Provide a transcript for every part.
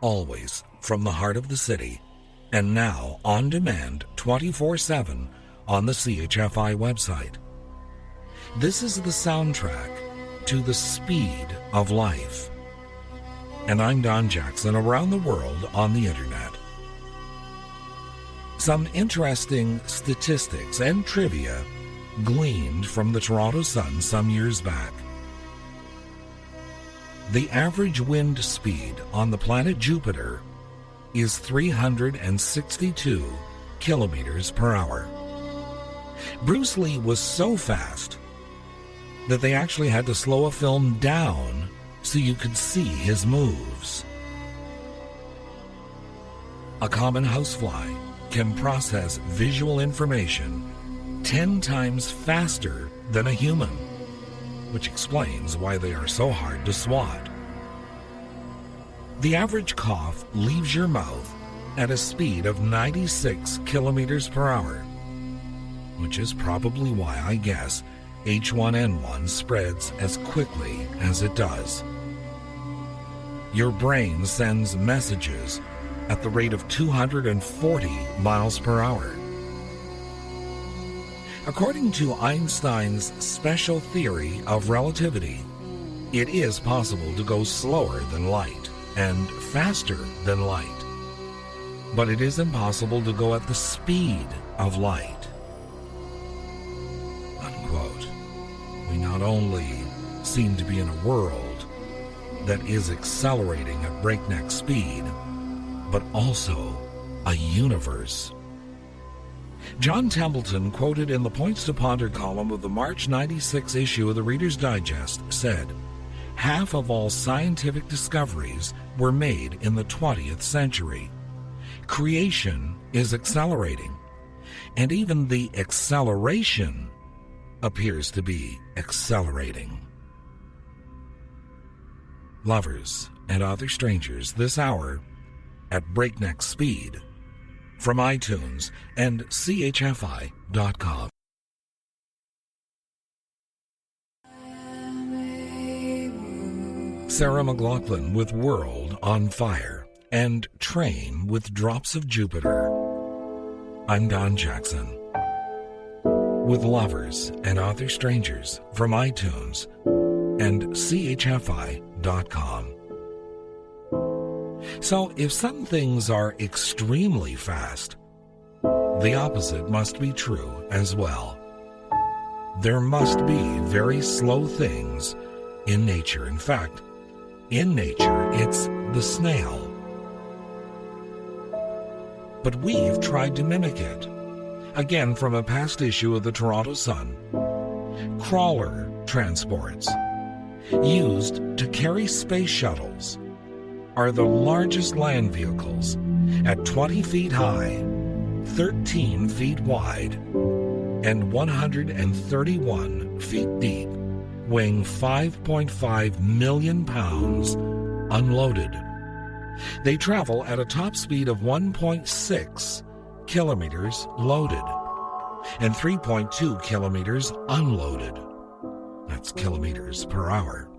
always from the heart of the city, and now on demand 24/7 on the CHFI website. This is the soundtrack to the speed of life. And I'm Don Jackson, around the world on the internet. Some interesting statistics and trivia gleaned from the Toronto Sun some years back. The average wind speed on the planet Jupiter is 362 kilometers per hour. Bruce Lee was so fast that they actually had to slow a film down so you could see his moves. A common housefly can process visual information 10 times faster than a human, which explains why they are so hard to swat. The average cough leaves your mouth at a speed of 96 kilometers per hour, which is probably why I guess H1N1 spreads as quickly as it does. Your brain sends messages at the rate of 240 miles per hour. According to Einstein's special theory of relativity, it is possible to go slower than light and faster than light, but it is impossible to go at the speed of light. Unquote. We not only seem to be in a world that is accelerating at breakneck speed, but also a universe. John Templeton, quoted in the Points to Ponder column of the March 96 issue of the Reader's Digest, said, "Half of all scientific discoveries were made in the 20th century. Creation is accelerating, and even the acceleration appears to be accelerating." Lovers and Other Strangers this hour at breakneck speed from iTunes and CHFI.com. Sarah McLachlan with World on Fire and Train with Drops of Jupiter. I'm Don Jackson with Lovers and Other Strangers from iTunes and CHFI.com. So if some things are extremely fast, the opposite must be true as well. There must be very slow things in nature. In fact, in nature, it's the snail. But we've tried to mimic it. Again, from a past issue of the Toronto Sun, crawler transports used to carry space shuttles are the largest land vehicles at 20 feet high, 13 feet wide, and 131 feet deep, weighing 5.5 million pounds unloaded. They travel at a top speed of 1.6 kilometers loaded and 3.2 kilometers unloaded. That's kilometers per hour.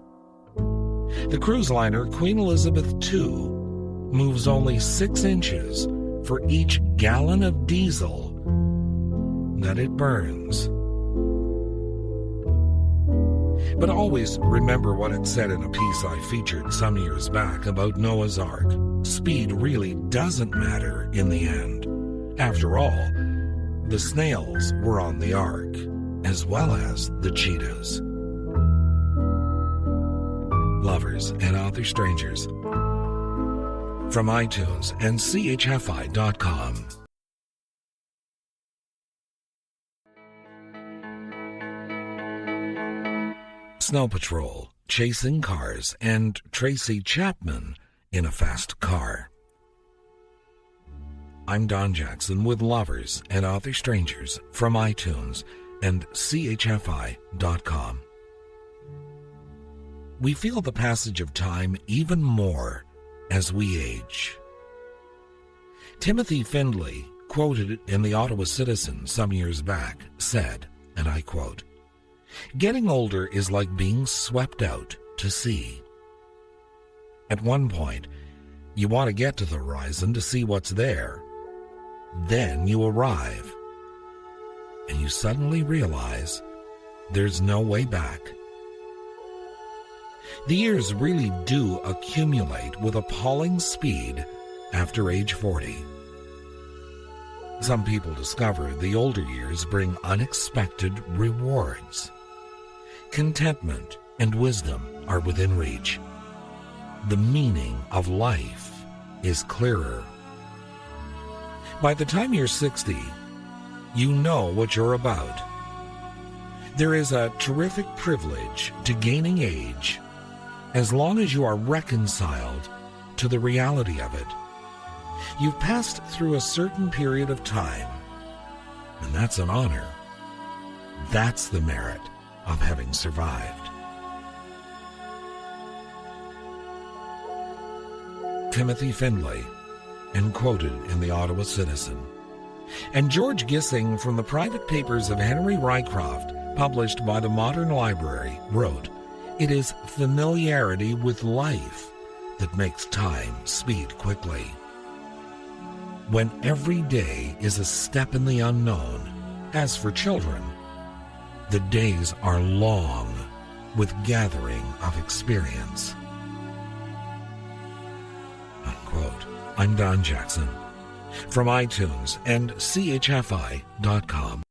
The cruise liner Queen Elizabeth II moves only 6 inches for each gallon of diesel that it burns. But always remember what it said in a piece I featured some years back about Noah's Ark. Speed really doesn't matter in the end. After all, the snails were on the ark, as well as the cheetahs. Lovers and Other Strangers from iTunes and CHFI.com. Snow Patrol, chasing cars, and Tracy Chapman in a fast car. I'm Don Jackson with Lovers and Other Strangers from iTunes and CHFI.com. We feel the passage of time even more as we age. Timothy Findlay, quoted in the Ottawa Citizen some years back, said, and I quote, "Getting older is like being swept out to sea." At one point, You want to get to the horizon to see what's there. Then you arrive, and you suddenly realize there's no way back. The years really do accumulate with appalling speed after age 40. Some people discover the older years bring unexpected rewards. Contentment and wisdom are within reach. The meaning of life is clearer. By the time you're 60, you know what you're about. There is a terrific privilege to gaining age as long as you are reconciled to the reality of it. You've passed through a certain period of time, and that's an honor. That's the merit of having survived. Timothy Findlay, and quoted in the Ottawa Citizen. And George Gissing, from the private papers of Henry Rycroft, published by the Modern Library, wrote, "It is familiarity with life that makes time speed quickly. When every day is a step in the unknown, as for children, the days are long with gathering of experience." Unquote. I'm Don Jackson, from iTunes and CHFI.com.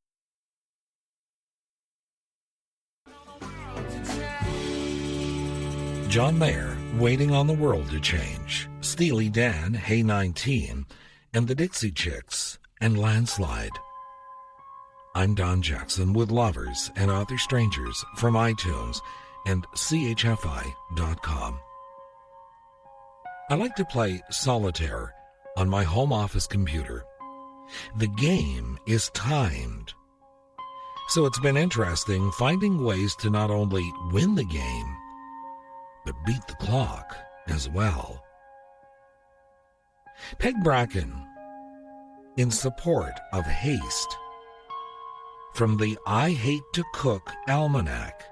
John Mayer, Waiting on the World to Change, Steely Dan, Hey 19, and the Dixie Chicks, and Landslide. I'm Don Jackson with Lovers and Other Strangers from iTunes and CHFI.com. I like to play solitaire on my home office computer. The game is timed, so it's been interesting finding ways to not only win the game, but beat the clock as well. Peg Bracken, in support of haste, from the I Hate to Cook Almanac,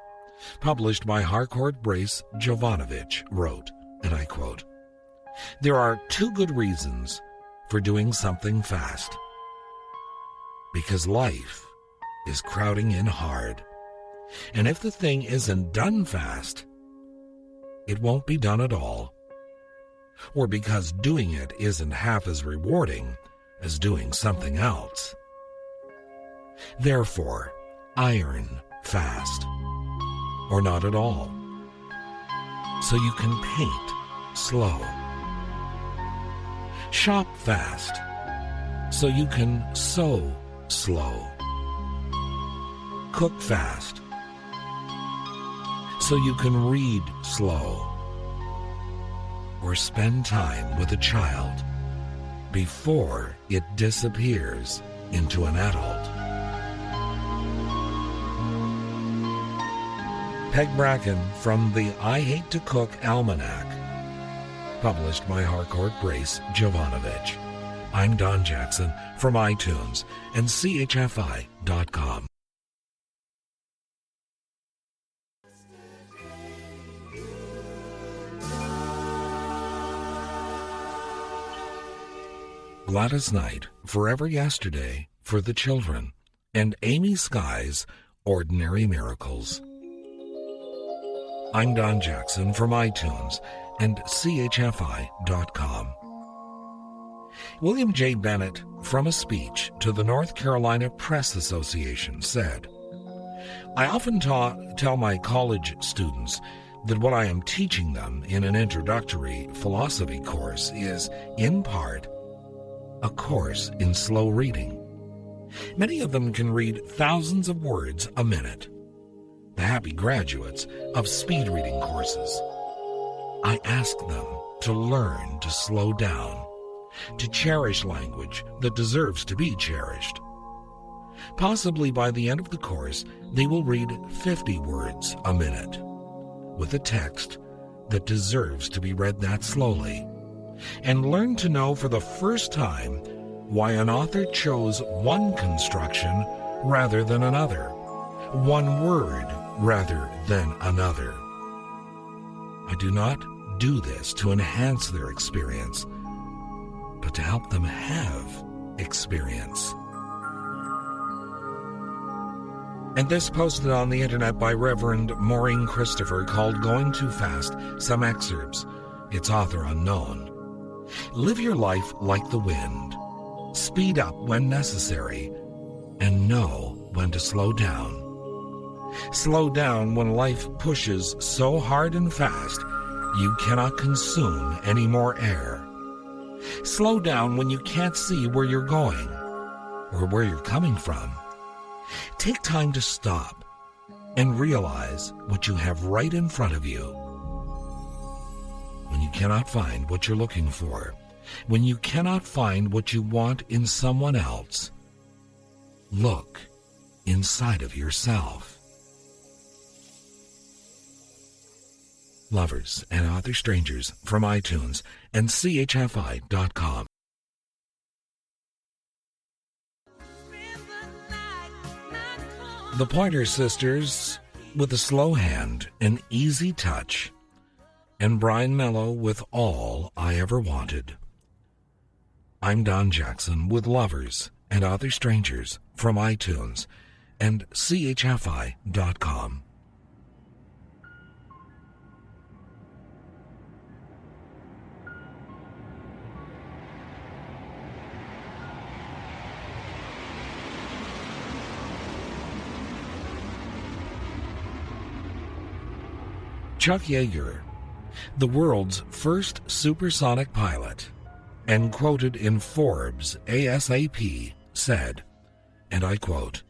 published by Harcourt Brace Jovanovich, wrote, and I quote, "There are two good reasons for doing something fast. Because life is crowding in hard, and if the thing isn't done fast, it won't be done at all. Or because doing it isn't half as rewarding as doing something else. Therefore, iron fast, or not at all, so you can paint slow. Shop fast, so you can sew slow. Cook fast, so you can read slow. Or spend time with a child before it disappears into an adult." Peg Bracken from the I Hate to Cook Almanac, published by Harcourt Brace Jovanovich. I'm Don Jackson from iTunes and CHFI.com. Gladys Knight, Forever Yesterday for the Children, and Amy Sky's Ordinary Miracles. I'm Don Jackson from iTunes and CHFI.com. William J. Bennett, from a speech to the North Carolina Press Association, said, "I often tell my college students that what I am teaching them in an introductory philosophy course is, in part, a course in slow reading. Many of them can read thousands of words a minute, the happy graduates of speed reading courses. I ask them to learn to slow down, to cherish language that deserves to be cherished. Possibly by the end of the course, they will read 50 words a minute, with a text that deserves to be read that slowly, and learn to know for the first time why an author chose one construction rather than another, one word rather than another. I do not do this to enhance their experience, but to help them have experience. And this posted on the internet by Reverend Maureen Christopher, called Going Too Fast, some excerpts, its author unknown. Live your life like the wind. Speed up when necessary, and know when to slow down. Slow down when life pushes so hard and fast you cannot consume any more air. Slow down when you can't see where you're going or where you're coming from. Take time to stop and realize what you have right in front of you. When you cannot find what you're looking for, when you cannot find what you want in someone else, look inside of yourself. Lovers and Other Strangers from iTunes and CHFI.com. The Pointer Sisters with a slow hand and easy touch, and Brian Melo with All I Ever Wanted. I'm Don Jackson with Lovers and Other Strangers from iTunes and CHFI.com. Chuck Yeager, the world's first supersonic pilot, and quoted in Forbes ASAP, said, and I quote,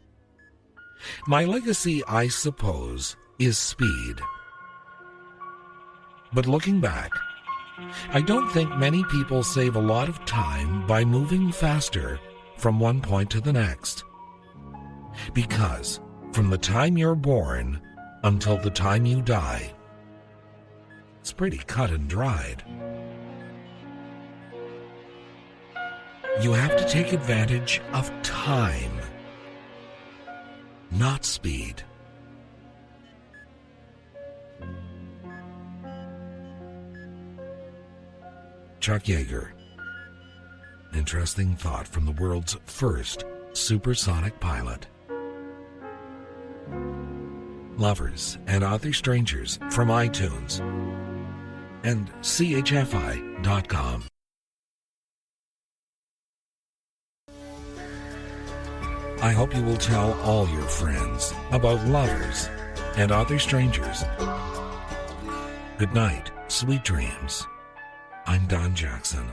"My legacy, I suppose, is speed. But looking back, I don't think many people save a lot of time by moving faster from one point to the next. Because from the time you're born until the time you die, it's pretty cut and dried. You have to take advantage of time, not speed." Chuck Yeager. Interesting thought from the world's first supersonic pilot. Lovers and Other Strangers from iTunes and CHFI.com. I hope you will tell all your friends about Lovers and Other Strangers. Good night, sweet dreams. I'm Don Jackson.